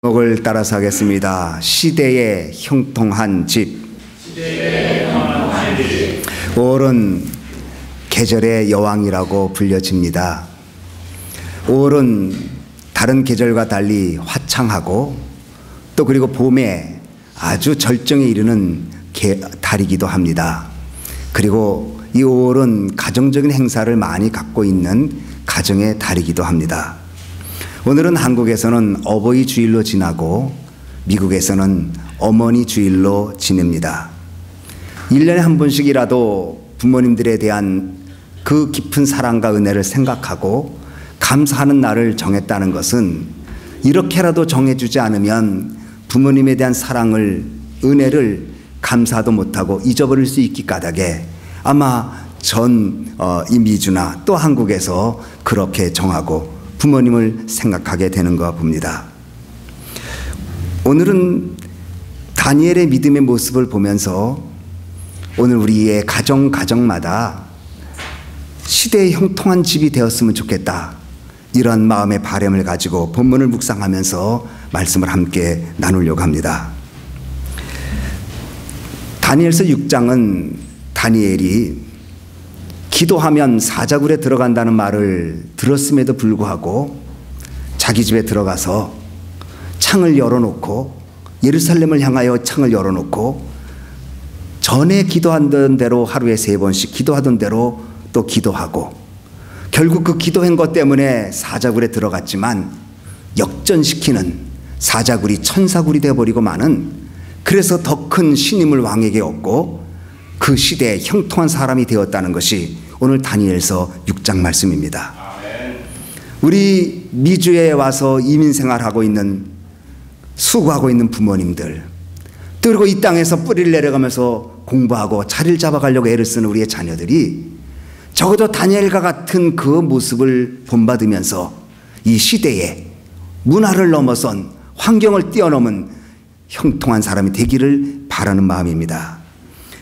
제목을 따라서 하겠습니다. 시대의 형통한 집. 5월은 계절의 여왕이라고 불려집니다. 5월은 다른 계절과 달리 화창하고 또 그리고 봄에 아주 절정에 이르는 달이기도 합니다. 그리고 이 5월은 가정적인 행사를 많이 갖고 있는 가정의 달이기도 합니다. 오늘은 한국에서는 어버이 주일로 지나고 미국에서는 어머니 주일로 지냅니다. 1년에 한 번씩이라도 부모님들에 대한 그 깊은 사랑과 은혜를 생각하고 감사하는 날을 정했다는 것은 이렇게라도 정해주지 않으면 부모님에 대한 사랑을, 은혜를 감사도 못하고 잊어버릴 수 있기 까닭에 아마 이 미주나 또 한국에서 그렇게 정하고 부모님을 생각하게 되는 것 봅니다. 오늘은 다니엘의 믿음의 모습을 보면서 오늘 우리의 가정마다 시대의 형통한 집이 되었으면 좋겠다, 이런 마음의 바람을 가지고 본문을 묵상하면서 말씀을 함께 나누려고 합니다. 다니엘서 6장은 다니엘이 기도하면 사자굴에 들어간다는 말을 들었음에도 불구하고 자기 집에 들어가서 창을 열어놓고, 예루살렘을 향하여 창을 열어놓고 전에 기도하던 대로 하루에 3번씩 기도하던 대로 또 기도하고, 결국 그 기도한 것 때문에 사자굴에 들어갔지만 역전시키는 사자굴이 천사굴이 되어버리고 마는, 그래서 더 큰 신임을 왕에게 얻고 그 시대에 형통한 사람이 되었다는 것이 오늘 다니엘서 6장 말씀입니다. 우리 미주에 와서 이민생활하고 있는, 수고하고 있는 부모님들, 또 그리고 이 땅에서 뿌리를 내려가면서 공부하고 자리를 잡아가려고 애를 쓰는 우리의 자녀들이 적어도 다니엘과 같은 그 모습을 본받으면서 이 시대에 문화를 넘어선, 환경을 뛰어넘은 형통한 사람이 되기를 바라는 마음입니다.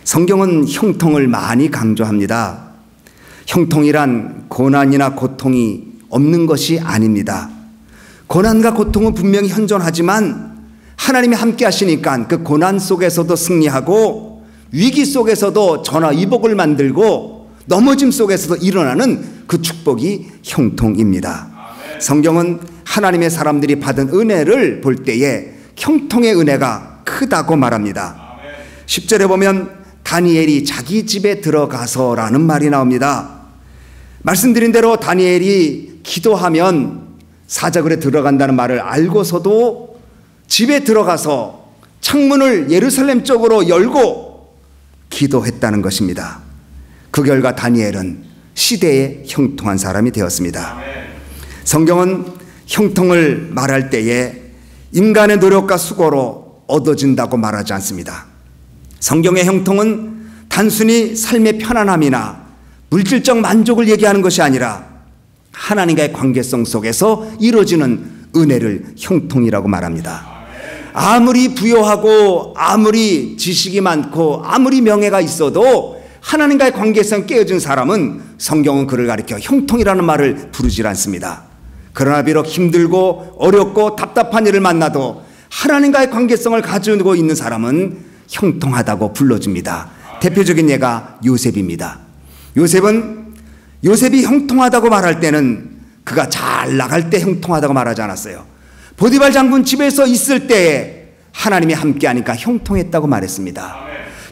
성경은 형통을 많이 강조합니다. 형통이란 고난이나 고통이 없는 것이 아닙니다. 고난과 고통은 분명히 현존하지만 하나님이 함께 하시니까 그 고난 속에서도 승리하고 위기 속에서도 전화위복을 만들고 넘어짐 속에서도 일어나는 그 축복이 형통입니다. 성경은 하나님의 사람들이 받은 은혜를 볼 때에 형통의 은혜가 크다고 말합니다. 10절에 보면 다니엘이 자기 집에 들어가서라는 말이 나옵니다. 말씀드린 대로 다니엘이 기도하면 사자굴에 들어간다는 말을 알고서도 집에 들어가서 창문을 예루살렘 쪽으로 열고 기도했다는 것입니다. 그 결과 다니엘은 시대의 형통한 사람이 되었습니다. 성경은 형통을 말할 때에 인간의 노력과 수고로 얻어진다고 말하지 않습니다. 성경의 형통은 단순히 삶의 편안함이나 물질적 만족을 얘기하는 것이 아니라 하나님과의 관계성 속에서 이루어지는 은혜를 형통이라고 말합니다. 아무리 부유하고 아무리 지식이 많고 아무리 명예가 있어도 하나님과의 관계성 깨어진 사람은 성경은 그를 가리켜 형통이라는 말을 부르질 않습니다. 그러나 비록 힘들고 어렵고 답답한 일을 만나도 하나님과의 관계성을 가지고 있는 사람은 형통하다고 불러줍니다. 대표적인 예가 요셉입니다. 요셉이 형통하다고 말할 때는 그가 잘 나갈 때 형통하다고 말하지 않았어요. 보디발 장군 집에서 있을 때에 하나님이 함께하니까 형통했다고 말했습니다.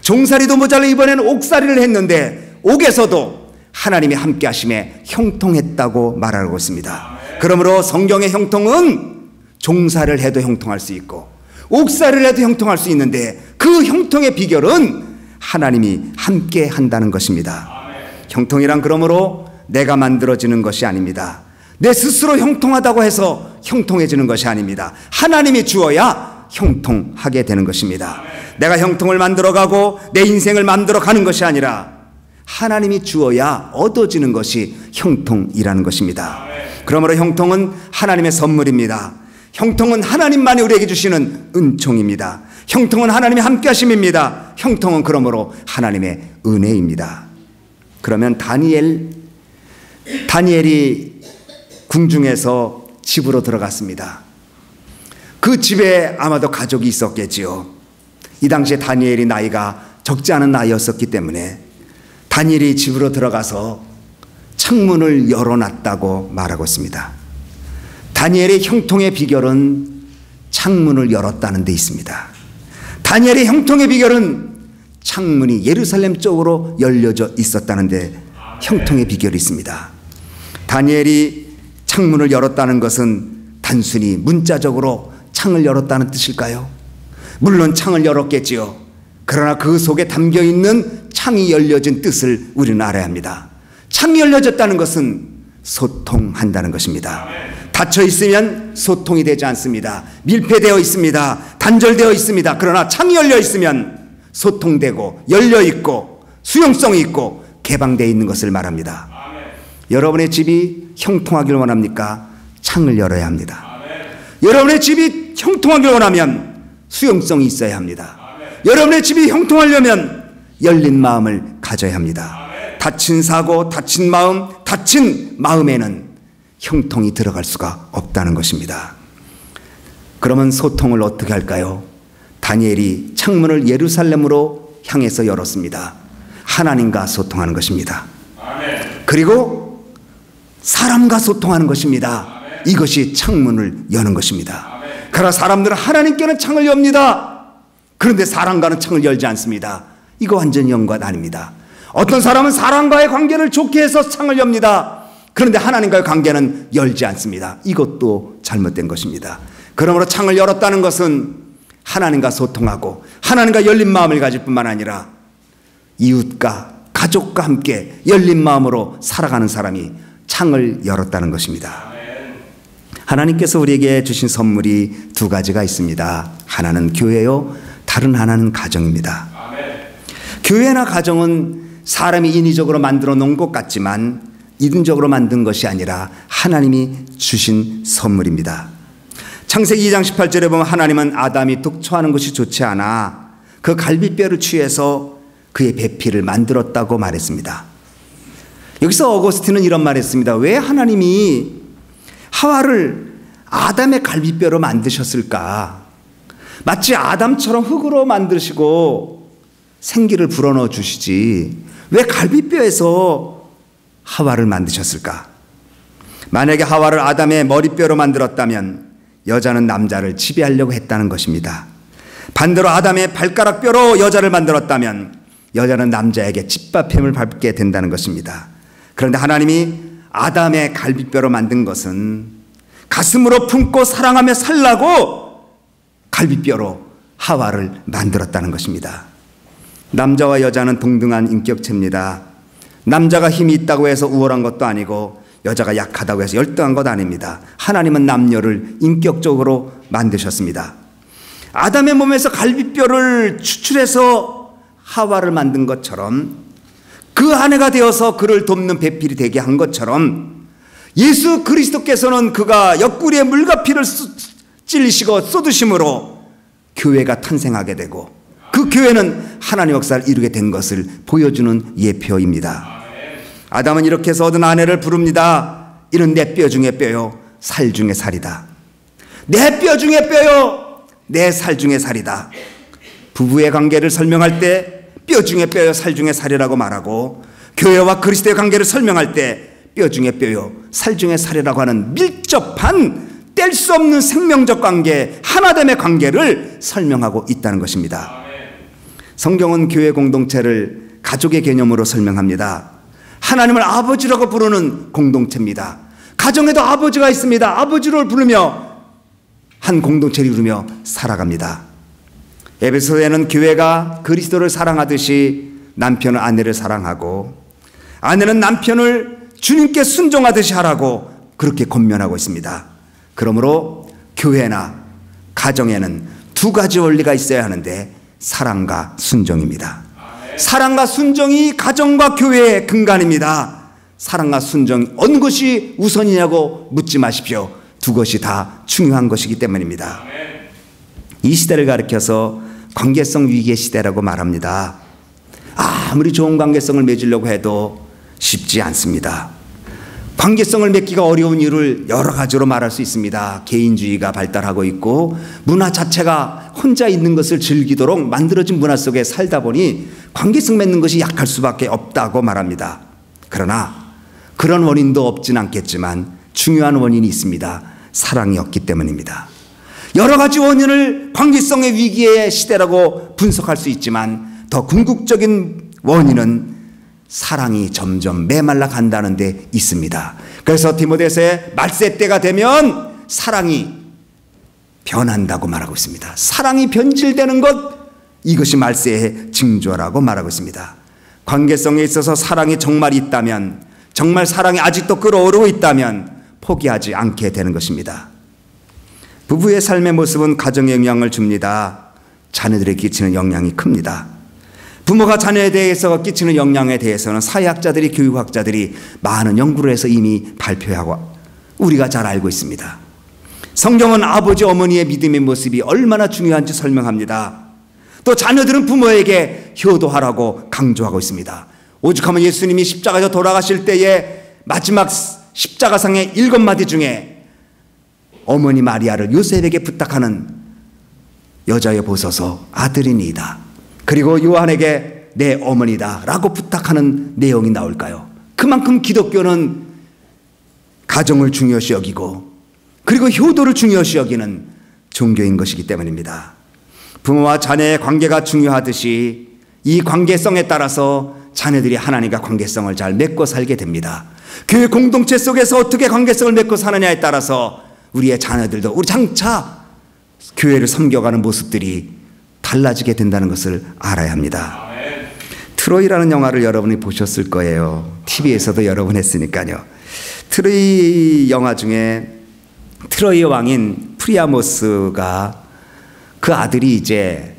종살이도 모자라 이번에는 옥살이를 했는데 옥에서도 하나님이 함께하심에 형통했다고 말하고 있습니다. 그러므로 성경의 형통은 종살이를 해도 형통할 수 있고 옥살이를 해도 형통할 수 있는데 그 형통의 비결은 하나님이 함께 한다는 것입니다. 형통이란 그러므로 내가 만들어지는 것이 아닙니다. 내 스스로 형통하다고 해서 형통해지는 것이 아닙니다. 하나님이 주어야 형통하게 되는 것입니다. 내가 형통을 만들어가고 내 인생을 만들어가는 것이 아니라 하나님이 주어야 얻어지는 것이 형통이라는 것입니다. 그러므로 형통은 하나님의 선물입니다. 형통은 하나님만이 우리에게 주시는 은총입니다. 형통은 하나님의 함께하심입니다. 형통은 그러므로 하나님의 은혜입니다. 그러면 다니엘이 궁중에서 집으로 들어갔습니다. 그 집에 아마도 가족이 있었겠지요. 이 당시에 다니엘이 나이가 적지 않은 나이였었기 때문에 다니엘이 집으로 들어가서 창문을 열어놨다고 말하고 있습니다. 다니엘의 형통의 비결은 창문을 열었다는 데 있습니다. 다니엘의 형통의 비결은 창문이 예루살렘 쪽으로 열려져 있었다는 데 형통의 비결이 있습니다. 다니엘이 창문을 열었다는 것은 단순히 문자적으로 창을 열었다는 뜻일까요? 물론 창을 열었겠지요. 그러나 그 속에 담겨있는 창이 열려진 뜻을 우리는 알아야 합니다. 창이 열려졌다는 것은 소통한다는 것입니다. 닫혀 있으면 소통이 되지 않습니다. 밀폐되어 있습니다. 단절되어 있습니다. 그러나 창이 열려 있으면 소통되고 열려 있고 수용성이 있고 개방되어 있는 것을 말합니다. 여러분의 집이 형통하길 원합니까? 창을 열어야 합니다. 여러분의 집이 형통하길 원하면 수용성이 있어야 합니다. 여러분의 집이 형통하려면 열린 마음을 가져야 합니다. 닫힌 사고, 닫힌 마음, 닫힌 마음에는 형통이 들어갈 수가 없다는 것입니다. 그러면 소통을 어떻게 할까요? 다니엘이 창문을 예루살렘으로 향해서 열었습니다. 하나님과 소통하는 것입니다. 그리고 사람과 소통하는 것입니다. 이것이 창문을 여는 것입니다. 그러나 사람들은 하나님께는 창을 엽니다. 그런데 사람과는 창을 열지 않습니다. 이거 완전히 연관 아닙니다. 어떤 사람은 사람과의 관계를 좋게 해서 창을 엽니다. 그런데 하나님과의 관계는 열지 않습니다. 이것도 잘못된 것입니다. 그러므로 창을 열었다는 것은 하나님과 소통하고 하나님과 열린 마음을 가질 뿐만 아니라 이웃과 가족과 함께 열린 마음으로 살아가는 사람이 창을 열었다는 것입니다. 하나님께서 우리에게 주신 선물이 두 가지가 있습니다. 하나는 교회요, 다른 하나는 가정입니다. 교회나 가정은 사람이 인위적으로 만들어 놓은 것 같지만 이등적으로 만든 것이 아니라 하나님이 주신 선물입니다. 창세기 2장 18절에 보면 하나님은 아담이 독초하는 것이 좋지 않아 그 갈비뼈를 취해서 그의 배필을 만들었다고 말했습니다. 여기서 어거스틴은 이런 말을 했습니다. 왜 하나님이 하와를 아담의 갈비뼈로 만드셨을까? 마치 아담처럼 흙으로 만드시고 생기를 불어넣어 주시지 왜 갈비뼈에서 하와를 만드셨을까? 만약에 하와를 아담의 머리뼈로 만들었다면 여자는 남자를 지배하려고 했다는 것입니다. 반대로 아담의 발가락뼈로 여자를 만들었다면 여자는 남자에게 짓밟힘을 밟게 된다는 것입니다. 그런데 하나님이 아담의 갈비뼈로 만든 것은 가슴으로 품고 사랑하며 살라고 갈비뼈로 하와를 만들었다는 것입니다. 남자와 여자는 동등한 인격체입니다. 남자가 힘이 있다고 해서 우월한 것도 아니고 여자가 약하다고 해서 열등한 것 아닙니다. 하나님은 남녀를 인격적으로 만드셨습니다. 아담의 몸에서 갈비뼈를 추출해서 하와를 만든 것처럼 그 아내가 되어서 그를 돕는 배필이 되게 한 것처럼 예수 그리스도께서는 그가 옆구리에 물과 피를 찔리시고 쏟으심으로 교회가 탄생하게 되고 그 교회는 하나님의 역사를 이루게 된 것을 보여주는 예표입니다. 아담은 이렇게 해서 얻은 아내를 부릅니다. 이는 내 뼈 중에 뼈요 살 중에 살이다. 내 뼈 중에 뼈요 내 살 중에 살이다. 부부의 관계를 설명할 때 뼈 중에 뼈요 살 중에 살이라고 말하고 교회와 그리스도의 관계를 설명할 때 뼈 중에 뼈요 살 중에 살이라고 하는 밀접한 뗄 수 없는 생명적 관계, 하나됨의 관계를 설명하고 있다는 것입니다. 성경은 교회 공동체를 가족의 개념으로 설명합니다. 하나님을 아버지라고 부르는 공동체입니다. 가정에도 아버지가 있습니다. 아버지를 부르며 한 공동체를 이루며 살아갑니다. 에베소에는 교회가 그리스도를 사랑하듯이 남편은 아내를 사랑하고 아내는 남편을 주님께 순종하듯이 하라고 그렇게 권면하고 있습니다. 그러므로 교회나 가정에는 두 가지 원리가 있어야 하는데 사랑과 순종입니다. 사랑과 순종이 가정과 교회의 근간입니다. 사랑과 순종 어느 것이 우선이냐고 묻지 마십시오. 두 것이 다 중요한 것이기 때문입니다. 이 시대를 가리켜서 관계성 위기의 시대라고 말합니다. 아무리 좋은 관계성을 맺으려고 해도 쉽지 않습니다. 관계성을 맺기가 어려운 이유를 여러 가지로 말할 수 있습니다. 개인주의가 발달하고 있고 문화 자체가 혼자 있는 것을 즐기도록 만들어진 문화 속에 살다 보니 관계성 맺는 것이 약할 수밖에 없다고 말합니다. 그러나 그런 원인도 없진 않겠지만 중요한 원인이 있습니다. 사랑이 없기 때문입니다. 여러 가지 원인을 관계성의 위기의 시대라고 분석할 수 있지만 더 궁극적인 원인은 사랑이 점점 메말라 간다는 데 있습니다. 그래서 디모데서의 말세 때가 되면 사랑이 변한다고 말하고 있습니다. 사랑이 변질되는 것, 이것이 말세의 징조라고 말하고 있습니다. 관계성에 있어서 사랑이 정말 있다면, 정말 사랑이 아직도 끓어오르고 있다면 포기하지 않게 되는 것입니다. 부부의 삶의 모습은 가정에 영향을 줍니다. 자녀들에게 끼치는 영향이 큽니다. 부모가 자녀에 대해서 끼치는 영향에 대해서는 사회학자들이, 교육학자들이 많은 연구를 해서 이미 발표하고 우리가 잘 알고 있습니다. 성경은 아버지 어머니의 믿음의 모습이 얼마나 중요한지 설명합니다. 또 자녀들은 부모에게 효도하라고 강조하고 있습니다. 오죽하면 예수님이 십자가에서 돌아가실 때에 마지막 십자가상의 7마디 중에 어머니 마리아를 요셉에게 부탁하는 여자여 보소서 아들이니이다, 그리고 요한에게 내 어머니다 라고 부탁하는 내용이 나올까요? 그만큼 기독교는 가정을 중요시 여기고 그리고 효도를 중요시 여기는 종교인 것이기 때문입니다. 부모와 자녀의 관계가 중요하듯이 이 관계성에 따라서 자녀들이 하나님과 관계성을 잘 맺고 살게 됩니다. 교회 공동체 속에서 어떻게 관계성을 맺고 사느냐에 따라서 우리의 자녀들도 우리 장차 교회를 섬겨가는 모습들이 달라지게 된다는 것을 알아야 합니다. 트로이라는 영화를 여러분이 보셨을 거예요. TV에서도 여러 번 했으니까요. 트로이 영화 중에 트로이의 왕인 프리아모스가 그 아들이 이제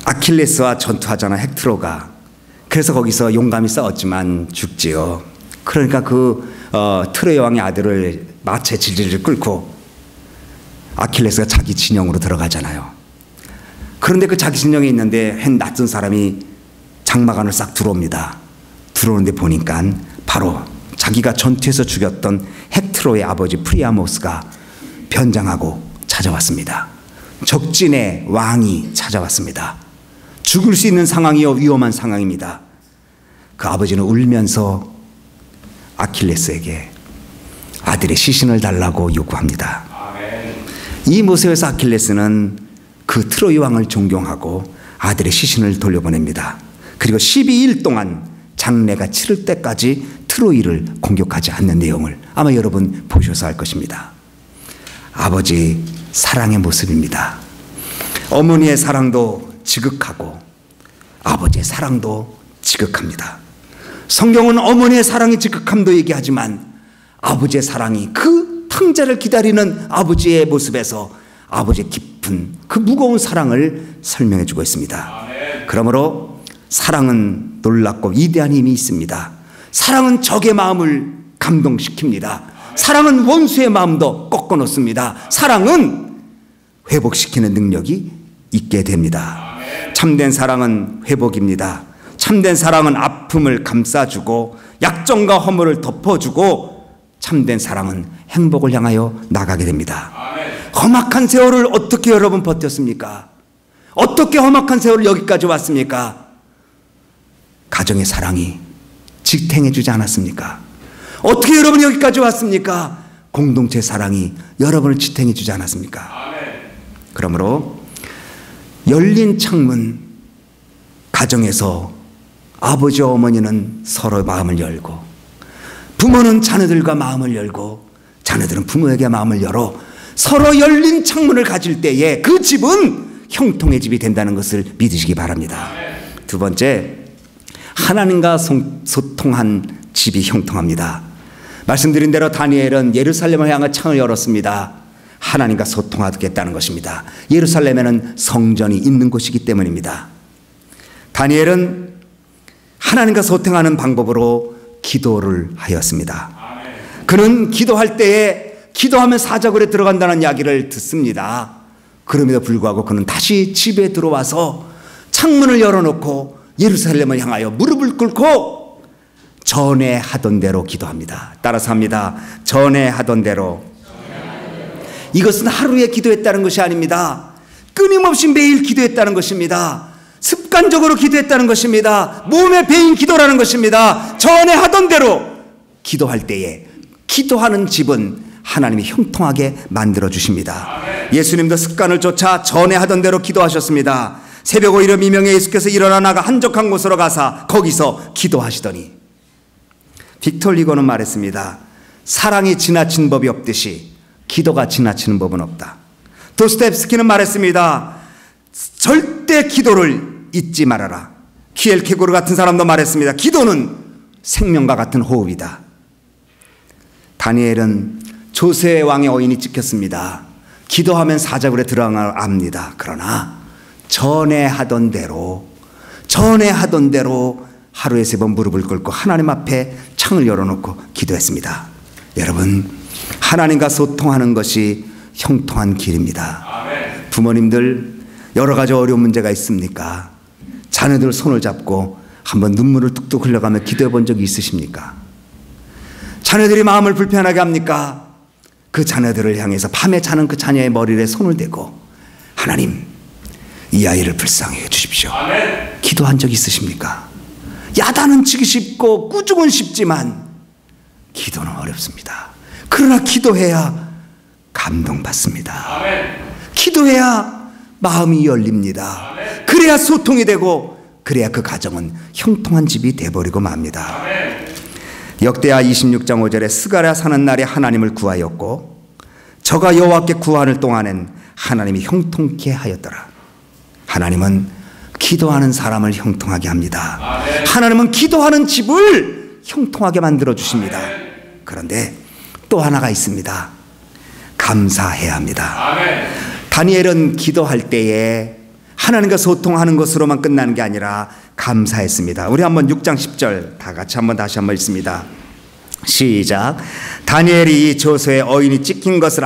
아킬레스와 전투하잖아요. 헥트로가. 그래서 거기서 용감히 싸웠지만 죽지요. 그러니까 트로이 왕의 아들을 마차에 질질 끌고 아킬레스가 자기 진영으로 들어가잖아요. 그런데 그 자기 진영에 있는데 한 낯선 사람이 장막 안을 싹 들어옵니다. 들어오는데 보니까 바로 자기가 전투에서 죽였던 헥트로의 아버지 프리아모스가 변장하고 찾아왔습니다. 적진의 왕이 찾아왔습니다. 죽을 수 있는 상황이요, 위험한 상황입니다. 그 아버지는 울면서 아킬레스에게 아들의 시신을 달라고 요구합니다. 이 모습에서 아킬레스는 그 트로이 왕을 존경하고 아들의 시신을 돌려보냅니다. 그리고 12일 동안 장례가 치를 때까지 트로이를 공격하지 않는 내용을 아마 여러분 보셔서 알 것입니다. 아버지 사랑의 모습입니다. 어머니의 사랑도 지극하고 아버지의 사랑도 지극합니다. 성경은 어머니의 사랑이 지극함도 얘기하지만 아버지의 사랑이 그 탕자를 기다리는 아버지의 모습에서 아버지의 깊은 그 무거운 사랑을 설명해 주고 있습니다. 그러므로 사랑은 놀랍고 위대한 힘이 있습니다. 사랑은 적의 마음을 감동시킵니다. 사랑은 원수의 마음도 꺾어놓습니다. 사랑은 회복시키는 능력이 있게 됩니다. 참된 사랑은 회복입니다. 참된 사랑은 아픔을 감싸주고 약점과 허물을 덮어주고 참된 사랑은 행복을 향하여 나가게 됩니다. 험악한 세월을 어떻게 여러분 버텼습니까? 어떻게 험악한 세월을 여기까지 왔습니까? 가정의 사랑이 지탱해 주지 않았습니까? 어떻게 여러분이 여기까지 왔습니까? 공동체 사랑이 여러분을 지탱해 주지 않았습니까? 그러므로 열린 창문, 가정에서 아버지와 어머니는 서로 마음을 열고 부모는 자녀들과 마음을 열고 자녀들은 부모에게 마음을 열어 서로 열린 창문을 가질 때에 그 집은 형통의 집이 된다는 것을 믿으시기 바랍니다. 두 번째, 하나님과 소통한 집이 형통합니다. 말씀드린 대로 다니엘은 예루살렘을 향해 창을 열었습니다. 하나님과 소통하겠다는 것입니다. 예루살렘에는 성전이 있는 곳이기 때문입니다. 다니엘은 하나님과 소통하는 방법으로 기도를 하였습니다. 그는 기도할 때에 기도하면 사자굴에 들어간다는 이야기를 듣습니다. 그럼에도 불구하고 그는 다시 집에 들어와서 창문을 열어놓고 예루살렘을 향하여 무릎을 꿇고 전에 하던 대로 기도합니다. 따라서 합니다. 전에 하던 대로. 이것은 하루에 기도했다는 것이 아닙니다. 끊임없이 매일 기도했다는 것입니다. 습관적으로 기도했다는 것입니다. 몸에 배인 기도라는 것입니다. 전에 하던 대로 기도할 때에 기도하는 집은 하나님이 형통하게 만들어 주십니다. 예수님도 습관을 쫓아 전에 하던 대로 기도하셨습니다. 새벽 오이려 미명에 예수께서 일어나 나가 한적한 곳으로 가사 거기서 기도하시더니, 빅터 리거는 말했습니다. 사랑이 지나친 법이 없듯이 기도가 지나치는 법은 없다. 도스토옙스키는 말했습니다. 절대 기도를 잊지 말아라. 키엘케고르 같은 사람도 말했습니다. 기도는 생명과 같은 호흡이다. 다니엘은 조세 왕의 어인이 찍혔습니다. 기도하면 사자굴에 들어가는 걸 압니다. 그러나 전에 하던 대로 하루에 3번 무릎을 꿇고 하나님 앞에 창을 열어놓고 기도했습니다. 여러분, 하나님과 소통하는 것이 형통한 길입니다. 아멘. 부모님들 여러 가지 어려운 문제가 있습니까? 자녀들 손을 잡고 한번 눈물을 뚝뚝 흘려가며 기도해 본 적이 있으십니까? 자녀들이 마음을 불편하게 합니까? 그 자녀들을 향해서 밤에 자는 그 자녀의 머리에 손을 대고 하나님, 이 아이를 불쌍히 해 주십시오. 아멘. 기도한 적 있으십니까? 야단은 치기 쉽고 꾸중은 쉽지만 기도는 어렵습니다. 그러나 기도해야 감동받습니다. 아멘. 기도해야 마음이 열립니다. 아멘. 그래야 소통이 되고 그래야 그 가정은 형통한 집이 돼버리고 맙니다. 아멘. 역대하 26장 5절에 스가랴 사는 날에 하나님을 구하였고 저가 여호와께 구하는 동안엔 하나님이 형통케 하였더라. 하나님은 기도하는 사람을 형통하게 합니다. 아멘. 하나님은 기도하는 집을 형통하게 만들어 주십니다. 아멘. 그런데 또 하나가 있습니다. 감사해야 합니다. 아멘. 다니엘은 기도할 때에 하나님과 소통하는 것으로만 끝나는 게 아니라 감사했습니다. 우리 한번 6장 10절 다 같이 다시 한번 읽습니다. 시작. 다니엘이 조서에 어인이 찍힌 것을